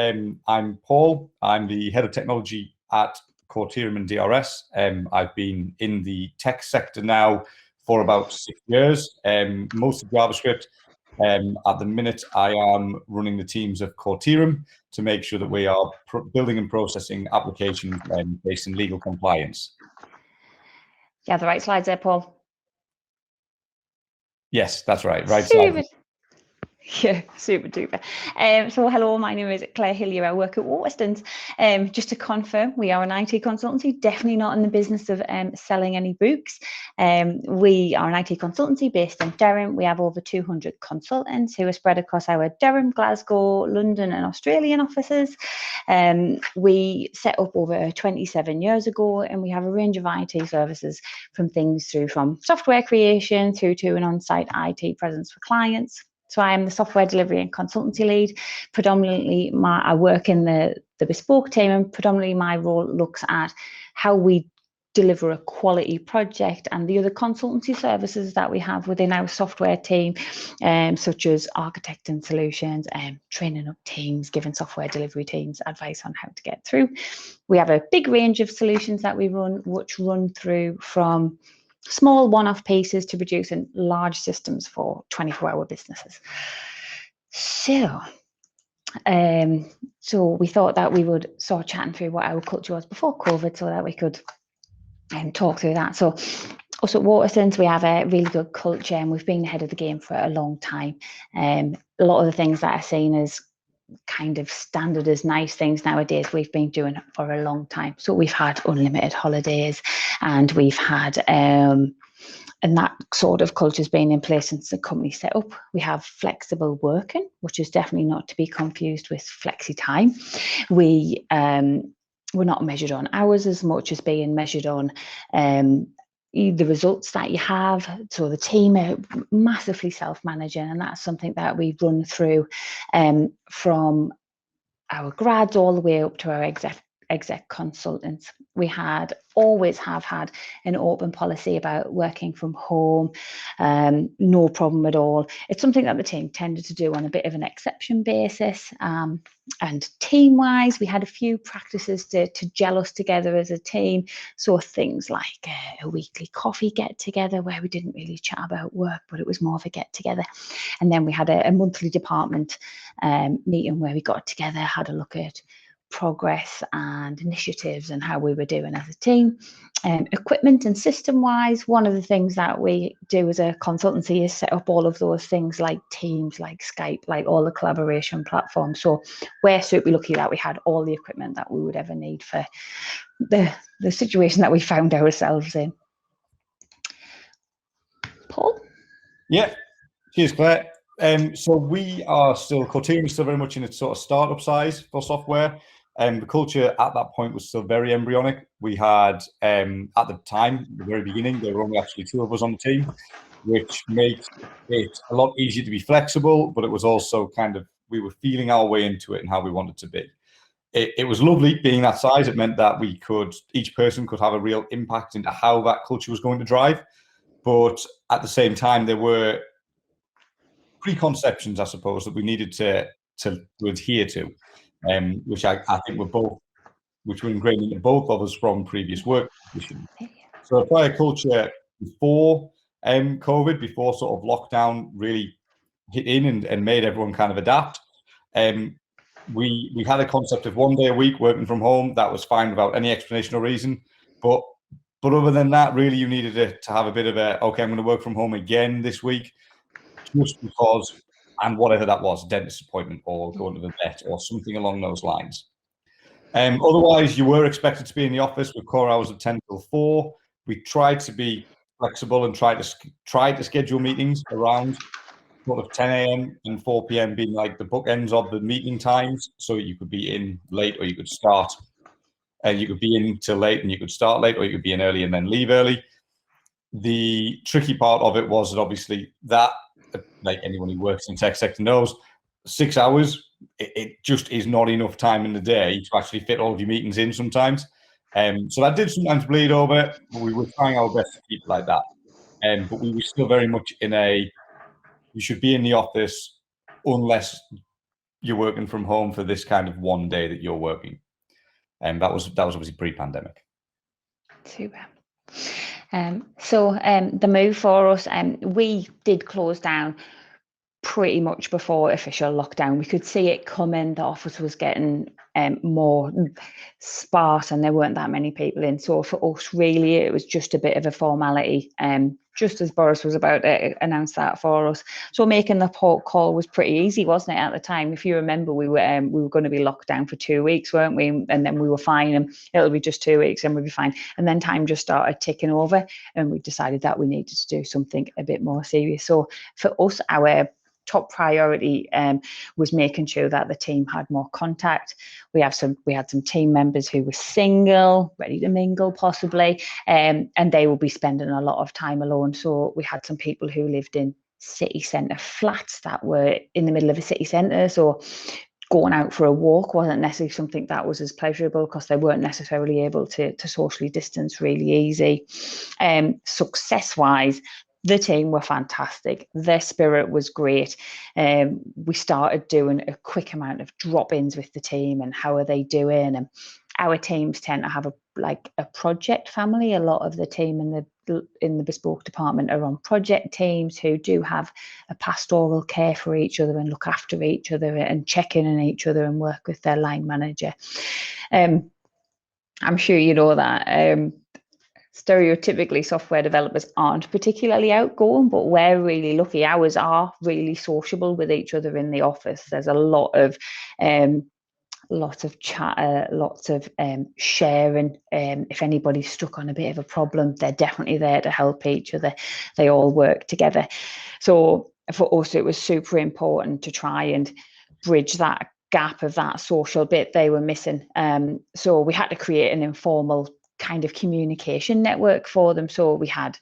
I'm Paul. I'm the head of technology at Corterum and DRS. I've been in the tech sector now for about 6 years, mostly JavaScript. At the minute, I am running the teams of Corterum to make sure that we are building and processing applications based in legal compliance. Yeah, the right slides there, Paul. Yes, that's right. Right side. Yeah, super duper. So hello, my name is Clair Hillier. I work at Waterstons. Just to confirm, we are an IT consultancy, definitely not in the business of selling any books. We are an IT consultancy based in Durham. We have over 200 consultants who are spread across our Durham, Glasgow, London and Australian offices. We set up over 27 years ago, and we have a range of IT services from software creation through to an on-site IT presence for clients. So I am the software delivery and consultancy lead. Predominantly, I work in the bespoke team, and predominantly my role looks at how we deliver a quality project and the other consultancy services that we have within our software team, such as architecting solutions, training up teams, giving software delivery teams advice on how to get through. We have a big range of solutions that we run, which run through from small one-off pieces to producing large systems for 24-hour businesses. So we thought that we would start chatting through what our culture was before COVID so that we could talk through that. So us at Waterstons, we have a really good culture, and we've been ahead of the game for a long time. A lot of the things that are seen as kind of standard as nice things nowadays, we've been doing for a long time. So we've had unlimited holidays, and we've had and that sort of culture's been in place since the company set up. We have flexible working, which is definitely not to be confused with flexi time. We're not measured on hours as much as being measured on the results that you have. So the team are massively self-managing, and that's something that we run through from our grads all the way up to our exec consultants. We always have had an open policy about working from home, no problem at all. It's something that the team tended to do on a bit of an exception basis. And team-wise, we had a few practices to gel us together as a team. So things like a weekly coffee get-together where we didn't really chat about work, but it was more of a get-together. And then we had a monthly department meeting where we got together, had a look at progress and initiatives and how we were doing as a team. Equipment and system wise, one of the things that we do as a consultancy is set up all of those things like Teams, like Skype, like all the collaboration platforms. So we're super lucky that we had all the equipment that we would ever need for the situation that we found ourselves in. Paul? Yeah, cheers, Claire. So we are still, Corterum is still very much in its sort of startup size for software. The culture at that point was still very embryonic. We had, at the time, the very beginning, there were only actually 2 of us on the team, which makes it a lot easier to be flexible, but it was also kind of, we were feeling our way into it and how we wanted to be. It was lovely being that size. It meant that each person could have a real impact into how that culture was going to drive. But at the same time, there were preconceptions, I suppose, that we needed to adhere to, which I think which were ingrained into both of us from previous work positions. So a prior culture before COVID, before sort of lockdown really hit in and made everyone kind of adapt, we had a concept of 1 day a week working from home. That was fine without any explanation or reason. But other than that, really, you needed to have a bit of okay, I'm going to work from home again this week, just because, and whatever that was, a dentist appointment or going to the vet or something along those lines. Otherwise, you were expected to be in the office with core hours of 10 till 4. We tried to be flexible and tried to schedule meetings around sort of 10 a.m. and 4 p.m. being like the bookends of the meeting times. So you could be in late or you could start, and you could be in till late and you could start late, or you could be in early and then leave early. The tricky part of it was that obviously that, like anyone who works in the tech sector knows, 6 hours, it just is not enough time in the day to actually fit all of your meetings in sometimes. So that did sometimes bleed over, but we were trying our best to keep it like that. But we were still very much in you should be in the office unless you're working from home for this kind of one day that you're working. And that was obviously pre-pandemic. Super. The move for us, we did close down pretty much before official lockdown. We could see it coming. The office was getting more sparse and there weren't that many people in. So for us, really, it was just a bit of a formality, just as Boris was about to announce that for us. So making the port call was pretty easy, wasn't it, at the time? If you remember, we were going to be locked down for 2 weeks, weren't we? And then we were fine, and it'll be just 2 weeks and we'll be fine. And then time just started ticking over and we decided that we needed to do something a bit more serious. So for us, our top priority was making sure that the team had more contact. We had some team members who were single, ready to mingle possibly, and they will be spending a lot of time alone. So we had some people who lived in city centre flats that were in the middle of a city centre. So going out for a walk wasn't necessarily something that was as pleasurable because they weren't necessarily able to socially distance really easy. Success-wise, the team were fantastic. Their spirit was great. We started doing a quick amount of drop-ins with the team and how are they doing. And our teams tend to have a project family. A lot of the team in the bespoke department are on project teams who do have a pastoral care for each other and look after each other and check in on each other and work with their line manager. I'm sure you know that. Stereotypically, software developers aren't particularly outgoing, but we're really lucky. Ours are really sociable with each other in the office. There's a lot of chatter, lots of sharing. If anybody's stuck on a bit of a problem, they're definitely there to help each other. They all work together. So for us, it was super important to try and bridge that gap of that social bit they were missing. So we had to create an informal kind of communication network for them. So we had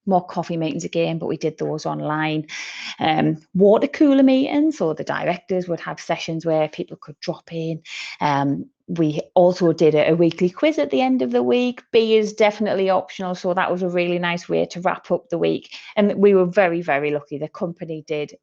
more coffee meetings again, but we did those online. Water cooler meetings, so the directors would have sessions where people could drop in. We also did a weekly quiz at the end of the week. B is definitely optional, so that was a really nice way to wrap up the week. And we were very, very lucky. The company did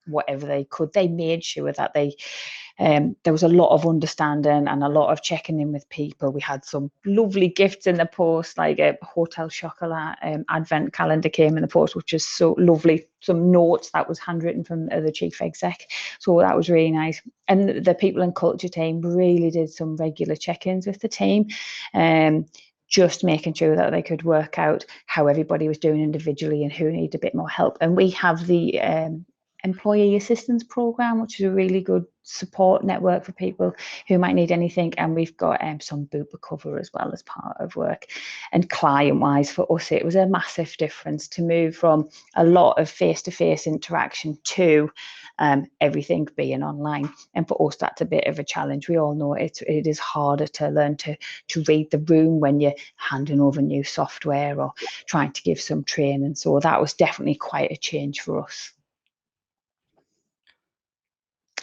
whatever they could. They made sure that there was a lot of understanding and a lot of checking in with people. We had some lovely gifts in the post, like a hotel chocolate advent calendar came in the post, which is so lovely. Some notes that was handwritten from the chief exec. So that was really nice. And the people and culture team really did some regular check-ins with the team, just making sure that they could work out how everybody was doing individually and who needed a bit more help. And we have the employee assistance program, which is a really good support network for people who might need anything. And we've got some booper cover as well as part of work. And client-wise, for us, it was a massive difference to move from a lot of face-to-face interaction to everything being online. And for us, that's a bit of a challenge. We all know it is harder to learn to read the room when you're handing over new software or trying to give some training. So that was definitely quite a change for us.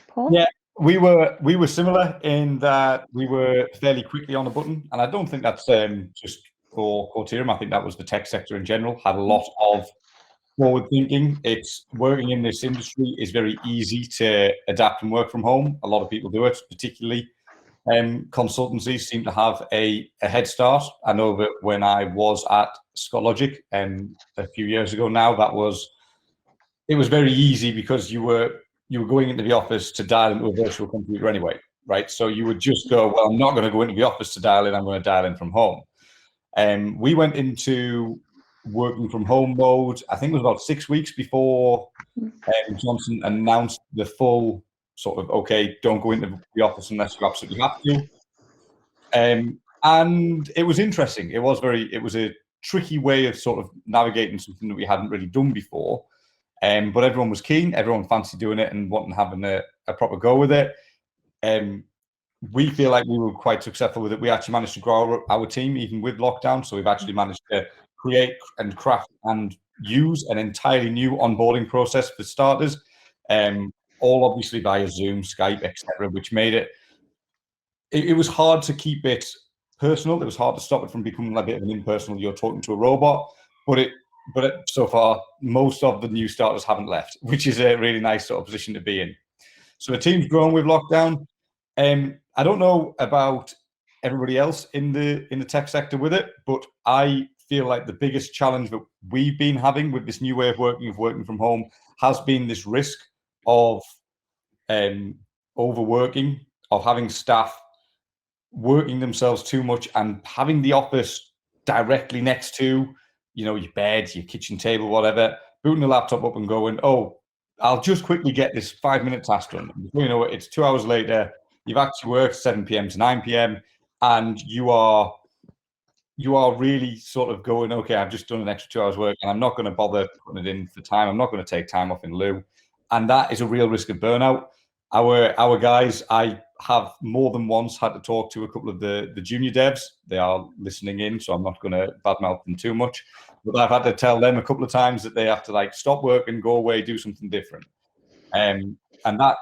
Paul? Yeah, we were similar in that we were fairly quickly on the button, and I don't think that's just for Corterum. I think that was the tech sector in general had a lot of forward thinking. It's working in this industry is very easy to adapt and work from home. A lot of people do it, particularly consultancies seem to have a head start. I know that when I was at ScotLogic a few years ago now, it was very easy because you were going into the office to dial into a virtual computer anyway, right? So you would just go, well, I'm not going to go into the office to dial in, I'm going to dial in from home. We went into working from home mode, I think it was about 6 weeks before Johnson announced the full sort of, okay, don't go into the office unless you absolutely have to. And it was interesting. It was a tricky way of sort of navigating something that we hadn't really done before. But everyone was keen, everyone fancied doing it and wanting having a proper go with it. We feel like we were quite successful with it. We actually managed to grow our team even with lockdown. So we've actually managed to create and craft and use an entirely new onboarding process for starters, all obviously via Zoom, Skype, etc., which made it was hard to keep it personal. It was hard to stop it from becoming a bit of an impersonal, you're talking to a robot, but so far, most of the new starters haven't left, which is a really nice sort of position to be in. So the team's grown with lockdown. I don't know about everybody else in the tech sector with it, but I feel like the biggest challenge that we've been having with this new way of working from home, has been this risk of overworking, of having staff working themselves too much and having the office directly next to, your bed, your kitchen table, whatever, booting the laptop up and going, oh, I'll just quickly get this 5-minute task done. Before you know it, it's 2 hours later. You've actually worked 7 p.m. to 9 p.m. and you are really sort of going, okay, I've just done an extra 2 hours work and I'm not going to bother putting it in for time. I'm not going to take time off in lieu. And that is a real risk of burnout. Our guys, I have more than once had to talk to a couple of the junior devs. They are listening in, so I'm not going to badmouth them too much. But I've had to tell them a couple of times that they have to stop work and go away, do something different. And that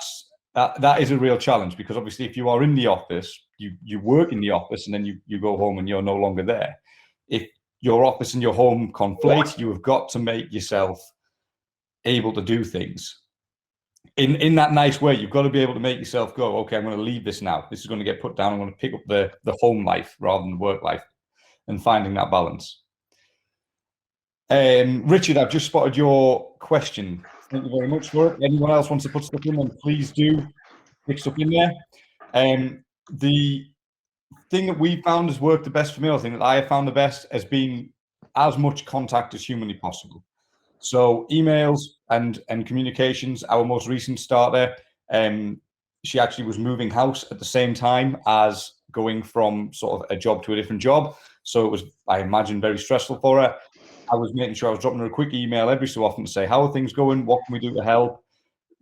is a real challenge, because obviously if you are in the office, you work in the office and then you go home and you're no longer there. If your office and your home conflate, you have got to make yourself able to do things in that nice way. You've got to be able to make yourself go, okay, I'm going to leave this now. This is going to get put down. I'm going to pick up the home life rather than the work life, and finding that balance. Richard, I've just spotted your question. Thank you very much for it. Anyone else wants to put stuff in, then please do pick stuff in there. The thing that we found has worked the best for me, or the thing that I have found the best, has been as much contact as humanly possible. So emails and communications. Our most recent starter, she actually was moving house at the same time as going from sort of a job to a different job. So it was, I imagine, very stressful for her. I was making sure I was dropping her a quick email every so often to say, how are things going? What can we do to help?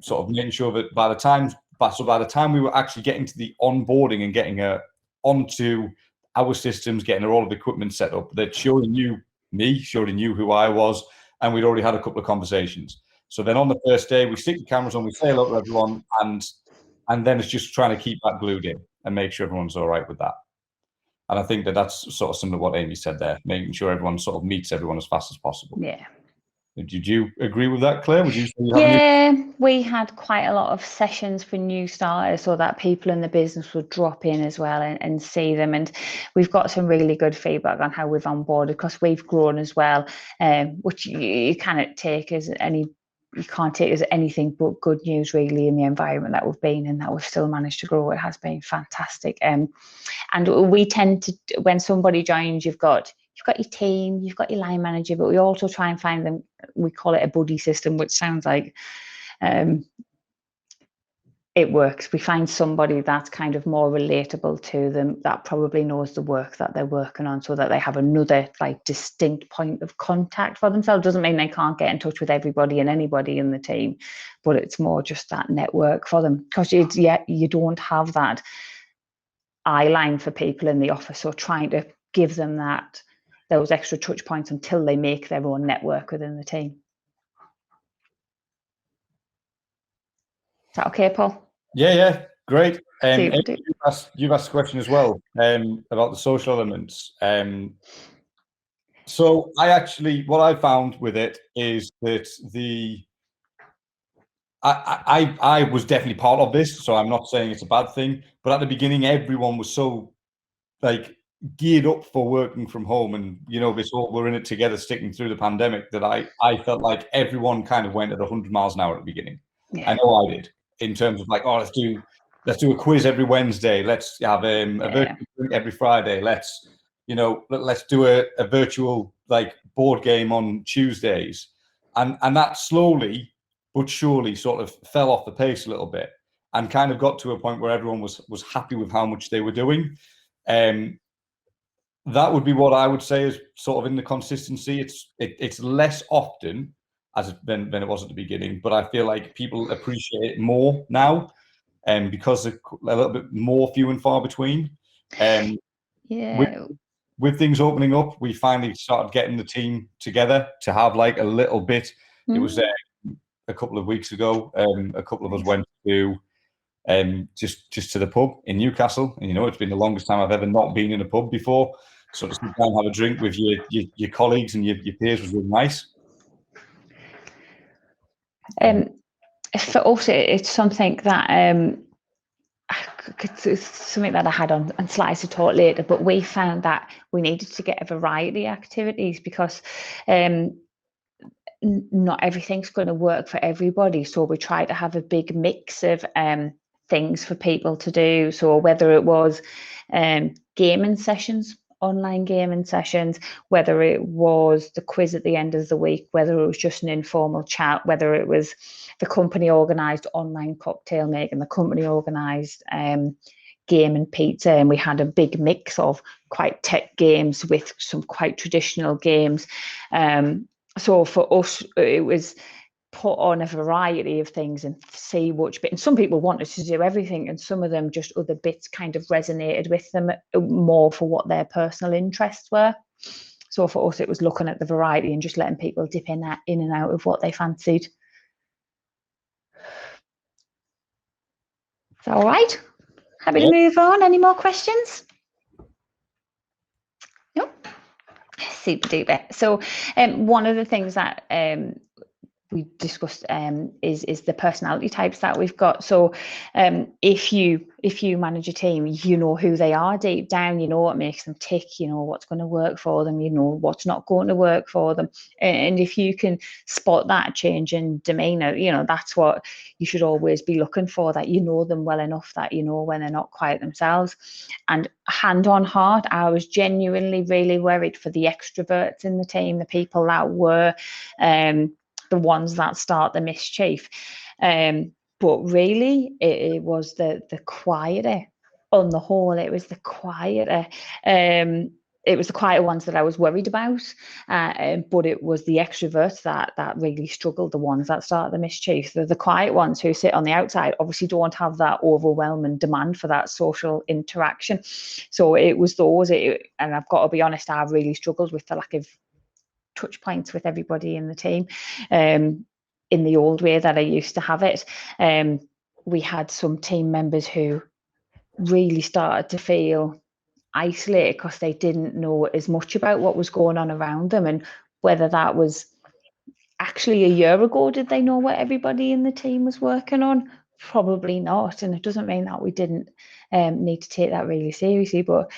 Sort of making sure that by the time we were actually getting to the onboarding and getting her onto our systems, getting her all of the equipment set up, that she already knew me, she already knew who I was, and we'd already had a couple of conversations. So then on the first day, we stick the cameras on, we say hello to everyone, and then it's just trying to keep that glued in and make sure everyone's all right with that. And I think that's sort of similar to what Amy said there, making sure everyone sort of meets everyone as fast as possible. Yeah. Did you agree with that, Claire? Would you say we had quite a lot of sessions for new starters, so that people in the business would drop in as well and see them. And we've got some really good feedback on how we've onboarded, because we've grown as well, which you cannot take as anything but good news, really, in the environment that we've been in, that we've still managed to grow. It has been fantastic. And we tend to, when somebody joins, you've got your team, you've got your line manager, but we also try and find them, we call it a buddy system, which sounds like it works. We find somebody that's kind of more relatable to them, that probably knows the work that they're working on, so that they have another distinct point of contact for themselves. Doesn't mean they can't get in touch with everybody and anybody in the team, but it's more just that network for them, because you don't have that eye line for people in the office. So trying to give them those extra touch points until they make their own network within the team. Is that okay, Paul? Yeah, great. You've asked a question as well about the social elements. So what I found with it is that I was definitely part of this, so I'm not saying it's a bad thing, but at the beginning, everyone was so geared up for working from home, and we're in it together, sticking through the pandemic, that I felt like everyone kind of went at 100 miles an hour at the beginning. Yeah. I know I did, in terms of let's do a quiz every Wednesday, let's have a virtual drink every Friday, let's do a virtual board game on Tuesdays, and that slowly but surely sort of fell off the pace a little bit, and kind of got to a point where everyone was happy with how much they were doing. That would be what I would say is sort of in the consistency. It's less often than it was at the beginning, but I feel like people appreciate it more now, because they're a little bit more few and far between. With things opening up, we finally started getting the team together to have a little bit. It was a couple of weeks ago. A couple of us went to just to the pub in Newcastle, and it's been the longest time I've ever not been in a pub before. So to sit down and have a drink with your colleagues and your peers was really nice. for us, it's something that it's something that I had on slides to talk later, but we found that we needed to get a variety of activities because not everything's going to work for everybody. So we try to have a big mix of things for people to do. So whether it was gaming sessions, online gaming sessions, whether it was the quiz at the end of the week, whether it was just an informal chat, whether it was the company organised online cocktail making, the company organised game and pizza, and we had a big mix of quite tech games with some quite traditional games. So for us, it was put on a variety of things and see which bit. And some people wanted to do everything, and some of them just other bits kind of resonated with them more for what their personal interests were. So for us, it was looking at the variety and just letting people dip in and out of what they fancied. Is that all right? Happy to move on. Any more questions? No? Super duper. So one of the things that we discussed is the personality types that we've got. So if you manage a team, you know who they are deep down, you know what makes them tick, you know what's going to work for them, you know what's not going to work for them. And if you can spot that change in demeanor, you know, that's what you should always be looking for, that you know them well enough that you know when they're not quite themselves. And hand on heart, I was genuinely really worried for the extroverts in the team, the people that were the ones that start the mischief, but really it was the quieter. On the whole, it was the quieter ones that I was worried about, but it was the extroverts that really struggled, the ones that start the mischief. The quiet ones who sit on the outside obviously don't have that overwhelming demand for that social interaction. So it was those, and I've got to be honest, I really struggled with the lack of touch points with everybody in the team in the old way that I used to have it. We had some team members who really started to feel isolated because they didn't know as much about what was going on around them, and whether that was actually a year ago, did they know what everybody in the team was working on? Probably not. And it doesn't mean that we didn't need to take that really seriously, but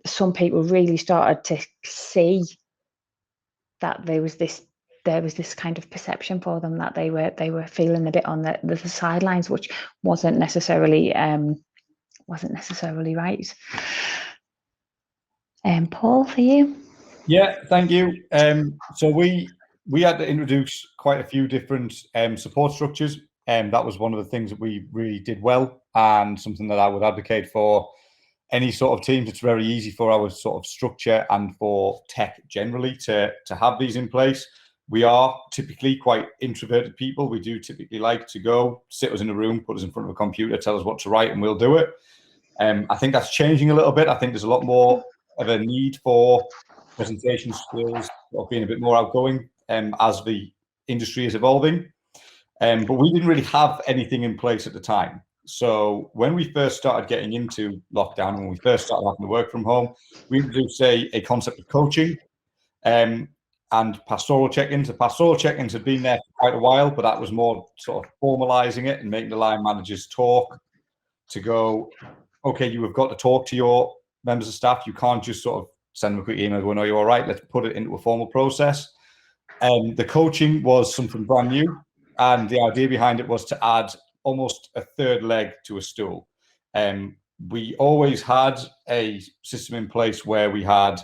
some people really started to see that there was this kind of perception for them that they were feeling a bit on the sidelines, which wasn't necessarily right. Paul, for you? Yeah, thank you. So we had to introduce quite a few different support structures, and that was one of the things that we really did well, and something that I would advocate for any sort of teams. It's very easy for our sort of structure and for tech generally to have these in place. We are typically quite introverted people. We do typically like to go sit us in a room, put us in front of a computer, tell us what to write, and we'll do it. I think that's changing a little bit. I think there's a lot more of a need for presentation skills, of being a bit more outgoing as the industry is evolving. But we didn't really have anything in place at the time. So when we first started getting into lockdown, when we first started having to work from home, we introduced a concept of coaching and pastoral check-ins. The pastoral check-ins had been there for quite a while, but that was more sort of formalizing it and making the line managers talk to go, okay, you have got to talk to your members of staff. You can't just sort of send them a quick email going, "Oh, you're all right." Let's put it into a formal process. The coaching was something brand new. And the idea behind it was to add almost a third leg to a stool. We always had a system in place where we had,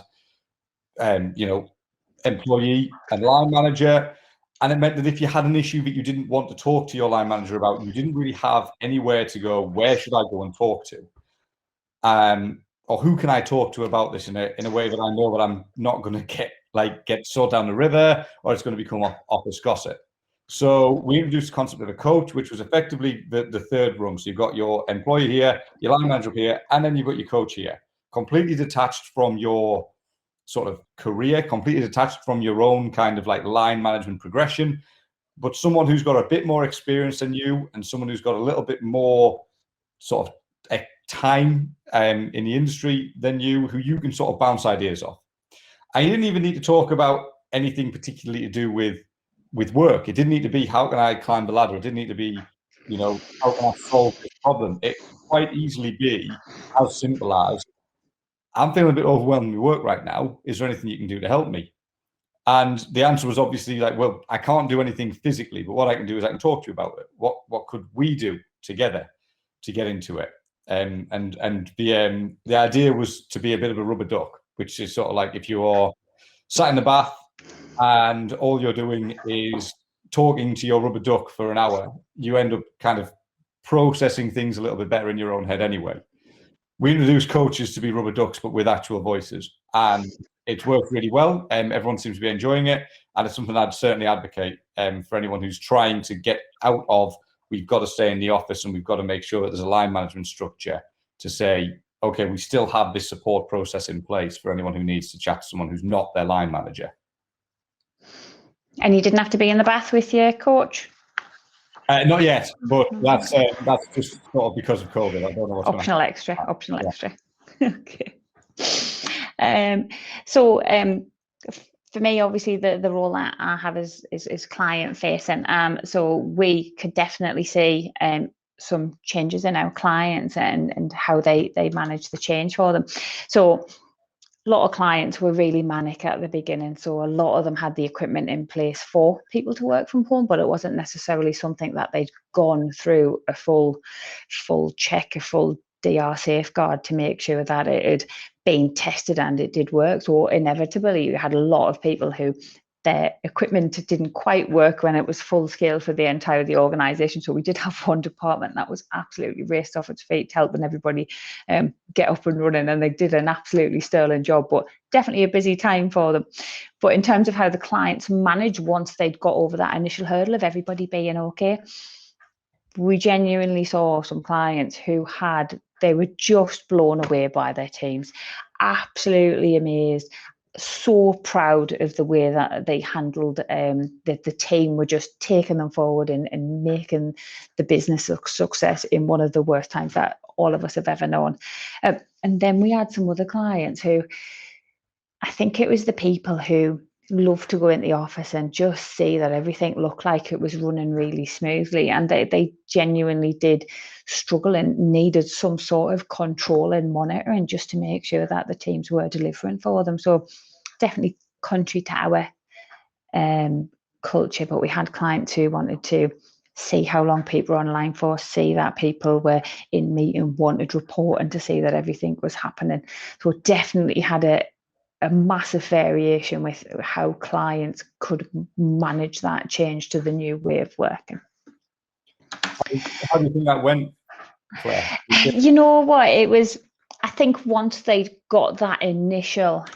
employee and line manager. And it meant that if you had an issue that you didn't want to talk to your line manager about, you didn't really have anywhere to go. Where should I go and talk to? Or who can I talk to about this in a way that I know that I'm not going to get sold down the river, or it's going to become office gossip. So we introduced the concept of a coach, which was effectively the third rung. So you've got your employee here, your line manager here, and then you've got your coach here, completely detached from your sort of career, completely detached from your own kind of like line management progression, but someone who's got a bit more experience than you and someone who's got a little bit more sort of time in the industry than you, who you can sort of bounce ideas off. And you didn't even need to talk about anything particularly to do with with work. It didn't need to be, how can I climb the ladder? It didn't need to be, you know, how can I solve this problem? It could quite easily be as simple as, I'm feeling a bit overwhelmed with work right now. Is there anything you can do to help me? And the answer was obviously like, well, I can't do anything physically, but what I can do is I can talk to you about it. What could we do together to get into it? And the idea was to be a bit of a rubber duck, which is sort of like if you're sat in the bath and all you're doing is talking to your rubber duck for an hour, you end up kind of processing things a little bit better in your own head anyway. We introduced coaches to be rubber ducks, but with actual voices, and it's worked really well. Everyone seems to be enjoying it, and it's something I'd certainly advocate for anyone who's trying to get out of, we've got to stay in the office and we've got to make sure that there's a line management structure to say, okay, we still have this support process in place for anyone who needs to chat to someone who's not their line manager. And you didn't have to be in the bath with your coach? Not yet, but that's just sort of because of COVID. I don't know what's optional going extra. Okay. So for me, obviously, the role that I have is client facing. So we could definitely see some changes in our clients and how they manage the change for them. So a lot of clients were really manic at the beginning. So a lot of them had the equipment in place for people to work from home, but it wasn't necessarily something that they'd gone through a full check, a full DR safeguard to make sure that it had been tested and it did work. So inevitably, you had a lot of people who their equipment didn't quite work when it was full scale for the entire of the organization. So we did have one department that was absolutely raced off its feet, helping everybody get up and running, and they did an absolutely sterling job, but definitely a busy time for them. But in terms of how the clients managed once they'd got over that initial hurdle of everybody being okay, we genuinely saw some clients who they were just blown away by their teams, absolutely amazed, so proud of the way that they handled that the team were just taking them forward and making the business a success in one of the worst times that all of us have ever known. And then we had some other clients who, I think it was the people who loved to go in the office and just see that everything looked like it was running really smoothly, and they genuinely did struggle and needed some sort of control and monitoring just to make sure that the teams were delivering for them. So definitely contrary to our culture, but we had clients who wanted to see how long people were online for, see that people were in meeting, wanted reporting to see that everything was happening. So definitely had a massive variation with how clients could manage that change to the new way of working. How do you think that went, Claire? You know what, it was, I think once they got that initial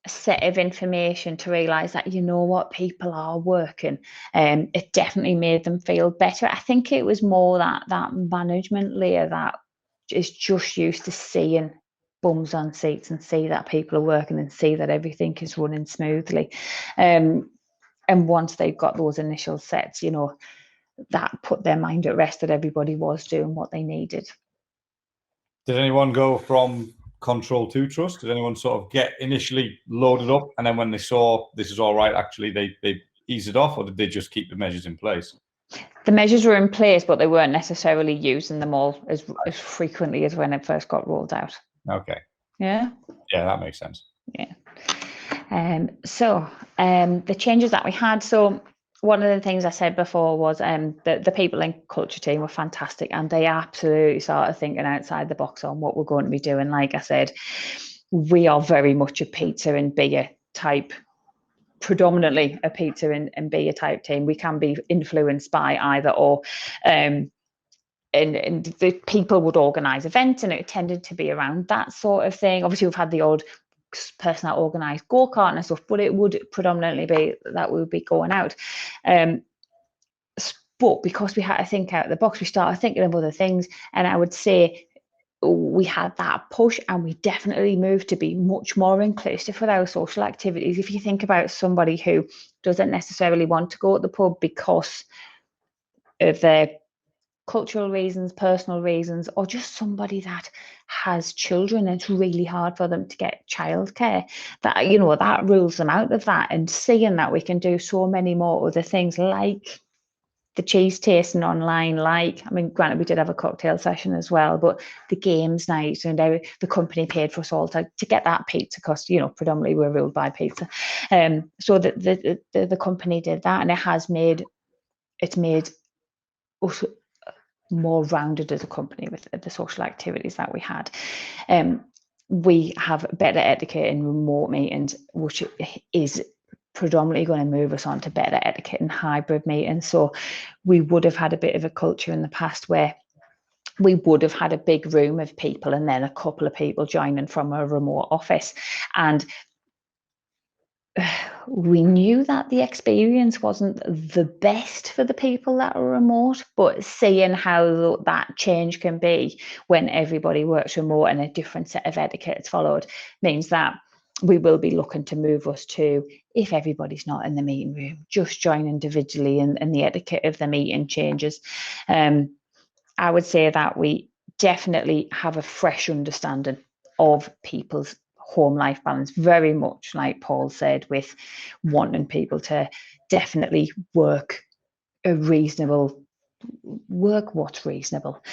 set of information to realize that, you know what, people are working, it definitely made them feel better. I think it was more that management layer that is just used to seeing bums on seats and see that people are working and see that everything is running smoothly. And once they've got those initial sets, you know, that put their mind at rest that everybody was doing what they needed. Did anyone go from control to trust? Did anyone sort of get initially loaded up, and then when they saw this is all right, actually they eased it off, or did they just keep the measures in place? The measures were in place, but they weren't necessarily using them all as frequently as when it first got rolled out. Okay. Yeah. Yeah, that makes sense. Yeah. So the changes that we had. So one of the things I said before was the people in culture team were fantastic, and they absolutely started thinking outside the box on what we're going to be doing. Like I said, we are very much a pizza and beer type, predominantly a pizza and beer type team. We can be influenced by either or. And the people would organise events, and it tended to be around that sort of thing. Obviously, we've had the odd person that organised go-kart and stuff, but it would predominantly be that we would be going out. But because we had to think out of the box, we started thinking of other things, and I would say we had that push, and we definitely moved to be much more inclusive with our social activities. If you think about somebody who doesn't necessarily want to go to the pub because of their cultural reasons, personal reasons, or just somebody that has children and it's really hard for them to get childcare, that, you know, that rules them out of that. And seeing that we can do so many more other things, like the cheese tasting online, like, I mean, granted, we did have a cocktail session as well, but the games night, and the company paid for us all to get that pizza, because, you know, predominantly we're ruled by pizza. So the company did that, and it's made us more rounded as a company with the social activities that we had. We have better etiquette in remote meetings, which is predominantly going to move us on to better etiquette in hybrid meetings. So we would have had a bit of a culture in the past where we would have had a big room of people and then a couple of people joining from a remote office. And we knew that the experience wasn't the best for the people that are remote, but seeing how that change can be when everybody works remote and a different set of etiquette is followed means that we will be looking to move us to, if everybody's not in the meeting room, just join individually, and the etiquette of the meeting changes. I would say that we definitely have a fresh understanding of people's home life balance, very much like Paul said, with wanting people to definitely work a reasonable what's reasonable.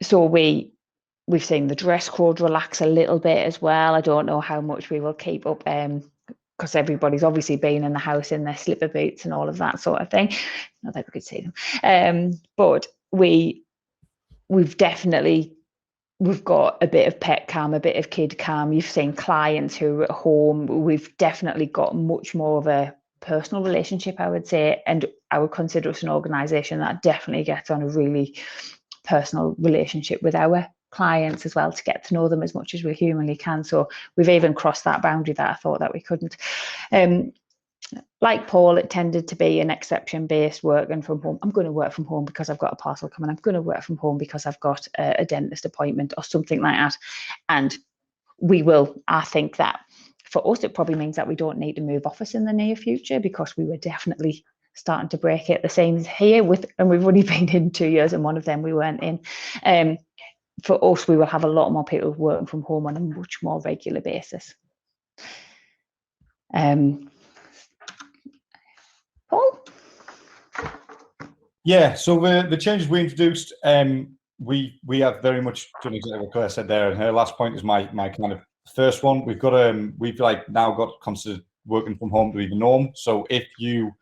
So we've seen the dress code relax a little bit as well. I don't know how much we will keep up, because everybody's obviously been in the house in their slipper boots and all of that sort of thing. Not that we could see them, but we've got a bit of pet cam, a bit of kid cam. You've seen clients who are at home. We've definitely got much more of a personal relationship, I would say, and I would consider us an organisation that definitely gets on a really personal relationship with our clients as well, to get to know them as much as we humanly can. So we've even crossed that boundary that I thought that we couldn't. Like Paul, it tended to be an exception-based working from home. I'm going to work from home because I've got a parcel coming. I'm going to work from home because I've got a dentist appointment or something like that. And we will, I think that for us, it probably means that we don't need to move office in the near future, because we were definitely starting to break it the seams here and we've only been in 2 years, and one of them we weren't in. For us, we will have a lot more people working from home on a much more regular basis. Paul? Yeah, so the changes we introduced, we have very much done exactly what Claire said there, and her last point is my kind of first one. We've like now got considered working from home to be the norm. So if you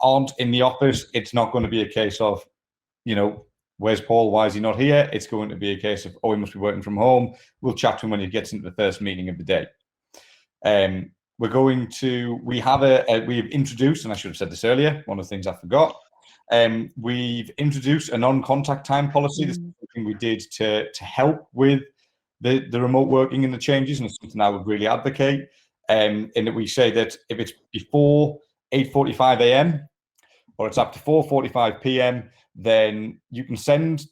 aren't in the office, it's not going to be a case of, you know, where's Paul? Why is he not here? It's going to be a case of, oh, he must be working from home. We'll chat to him when he gets into the first meeting of the day. We've introduced, and I should have said this earlier, one of the things I forgot, we've introduced a non-contact time policy. This is something we did to help with the remote working and the changes, and it's something I would really advocate. In that we say that if it's before 8:45 a.m. or it's after 4:45 p.m., then you can send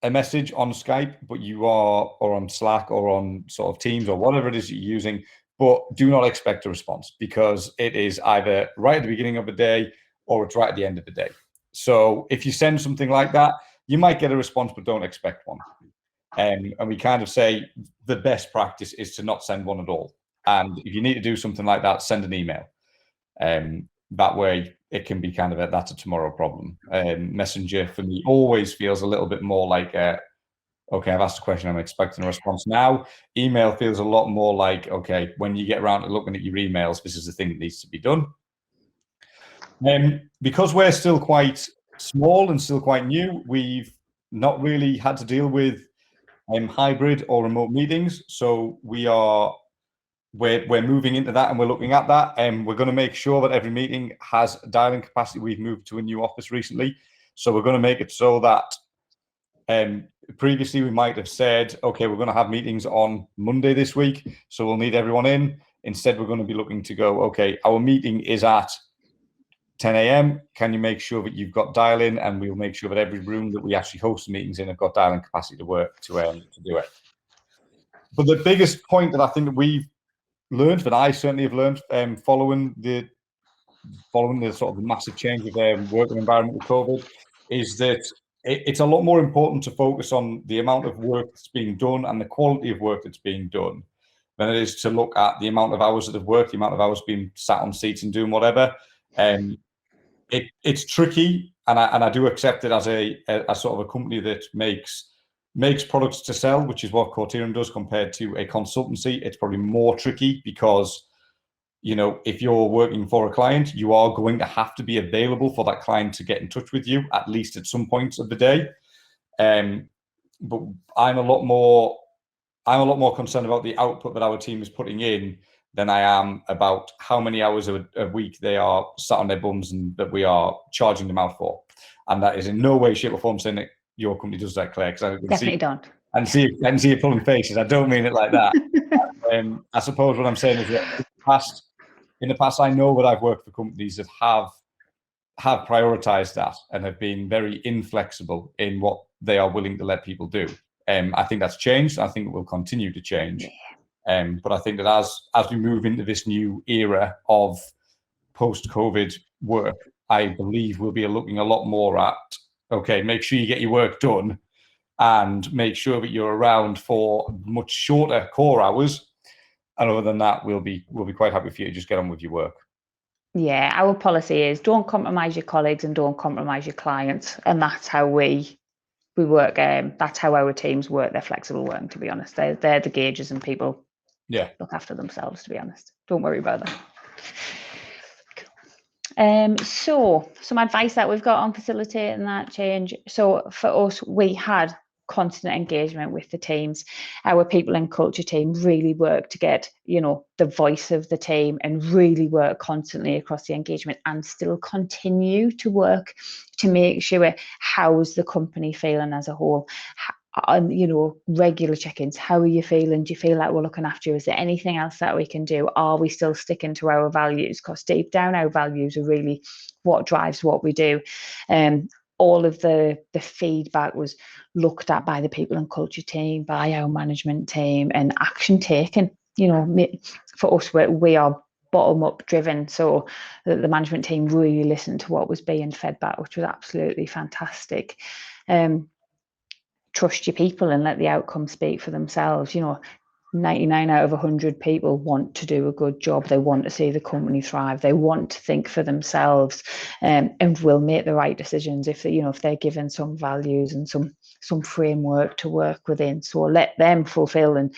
a message on Skype, or on Slack or on sort of Teams or whatever it is you're using, but do not expect a response, because it is either right at the beginning of the day or it's right at the end of the day. So if you send something like that, you might get a response, but don't expect one. And we kind of say the best practice is to not send one at all. And if you need to do something like that, send an email. That way it can be kind of that's a tomorrow problem. Messenger for me always feels a little bit more like, okay, I've asked a question, I'm expecting a response now. Email feels a lot more like, okay, when you get around to looking at your emails, this is the thing that needs to be done. Because we're still quite small and still quite new, we've not really had to deal with hybrid or remote meetings. So we're moving into that, and we're looking at that, and we're going to make sure that every meeting has dialing capacity. We've moved to a new office recently, so we're going to make it so that previously we might have said, okay, we're going to have meetings on Monday this week, so we'll need everyone in. Instead, we're going to be looking to go, okay, our meeting is at 10 a.m. Can you make sure that you've got dial-in, and we'll make sure that every room that we actually host the meetings in have got dial-in capacity to work to do it. But the biggest point that I think that we've learned, that I certainly have learned, following the sort of massive change of their working environment with COVID, is that it's a lot more important to focus on the amount of work that's being done and the quality of work that's being done than it is to look at the amount of hours that have worked, the amount of hours being sat on seats and doing whatever. It's tricky, and I do accept it as a sort of a company that makes products to sell, which is what Corterum does compared to a consultancy. It's probably more tricky because, you know, if you're working for a client, you are going to have to be available for that client to get in touch with you, at least at some points of the day. But I'm a lot more concerned about the output that our team is putting in than I am about how many hours a week they are sat on their bums and that we are charging them out for. And that is in no way, shape, or form saying that your company does that, Claire. Because I definitely don't. I can see you pulling faces. I don't mean it like that. I suppose what I'm saying is that in the past, I know that I've worked for companies that have prioritized that and have been very inflexible in what they are willing to let people do. I think that's changed. I think it will continue to change. But I think that as we move into this new era of post-COVID work, I believe we'll be looking a lot more at, okay, make sure you get your work done and make sure that you're around for much shorter core hours. And other than that, we'll be quite happy for you to just get on with your work. Yeah, our policy is don't compromise your colleagues and don't compromise your clients. And that's how we work. That's how our teams work. They're flexible working, to be honest. They're the gauges, and people look after themselves, to be honest. Don't worry about that. So some advice that we've got on facilitating that change. So for us, we had constant engagement with the teams. Our people and culture team really work to get, you know, the voice of the team and really work constantly across the engagement and still continue to work to make sure how's the company feeling as a whole. And, you know, regular check-ins. How are you feeling? Do you feel like we're looking after you? Is there anything else that we can do? Are we still sticking to our values? Because deep down, our values are really what drives what we do. All of the feedback was looked at by the people and culture team, by our management team, and action taken. You know, for us, we are bottom-up driven, so the management team really listened to what was being fed back, which was absolutely fantastic. Trust your people and let the outcome speak for themselves. You know, 99 out of 100 people want to do a good job. They want to see the company thrive. They want to think for themselves, and will make the right decisions if they're given some values and some framework to work within. So let them fulfill and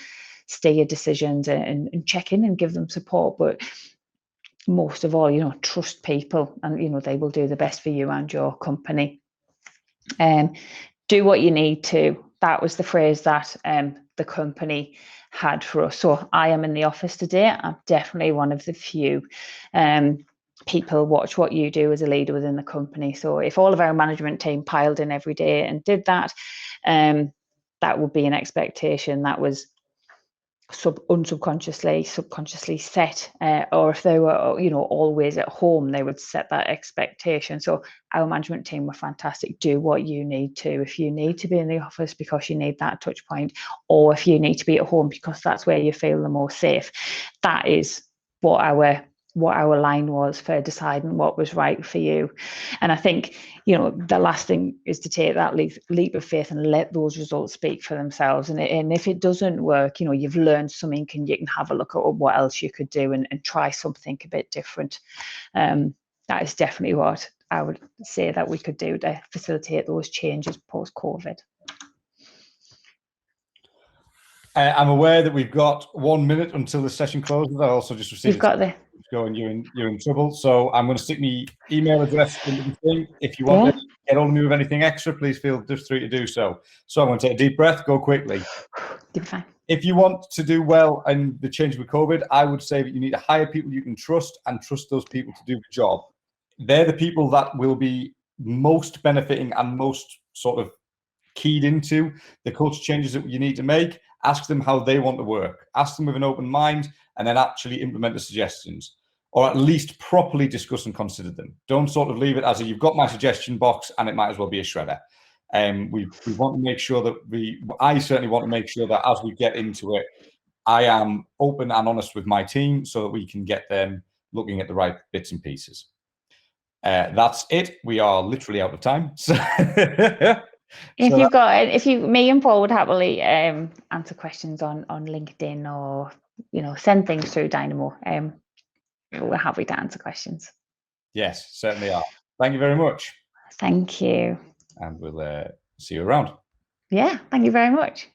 steer decisions and check in and give them support. But most of all, you know, trust people, and you know they will do the best for you and your company. Do what you need to. That was the phrase that the company had for us. So I am in the office today. I'm definitely one of the few people watch what you do as a leader within the company. So if all of our management team piled in every day and did that, that would be an expectation that was subconsciously set, or if they were, you know, always at home, they would set that expectation. So our management team were fantastic. Do what you need to. If you need to be in the office because you need that touch point, or if you need to be at home because that's where you feel the most safe, that is what our line was for deciding what was right for you. And I think, you know, the last thing is to take that leap of faith and let those results speak for themselves. And if it doesn't work, you know, you've learned something and you can have a look at what else you could do and try something a bit different. That is definitely what I would say that we could do to facilitate those changes post-COVID. I'm aware that we've got 1 minute until the session closes. I also just received going, you're in trouble. So I'm going to stick my email address into the thing. If you want to get hold of me with anything extra, please feel just free to do so. So I'm going to take a deep breath, go quickly. You're fine. If you want to do well in the change with COVID, I would say that you need to hire people you can trust and trust those people to do the job. They're the people that will be most benefiting and most sort of keyed into the culture changes that you need to make. Ask them how they want to work. Ask them with an open mind, and then actually implement the suggestions, or at least properly discuss and consider them. Don't sort of leave it as you've got my suggestion box and it might as well be a shredder. We want to make sure that I certainly want to make sure that as we get into it, I am open and honest with my team so that we can get them looking at the right bits and pieces. That's it. We are literally out of time. So If So you've got, me and Paul would happily answer questions on LinkedIn, or send things through Dynamo. We're happy to answer questions. yes, certainly are. Thank you very much. Thank you. And we'll see you around. Yeah, thank you very much.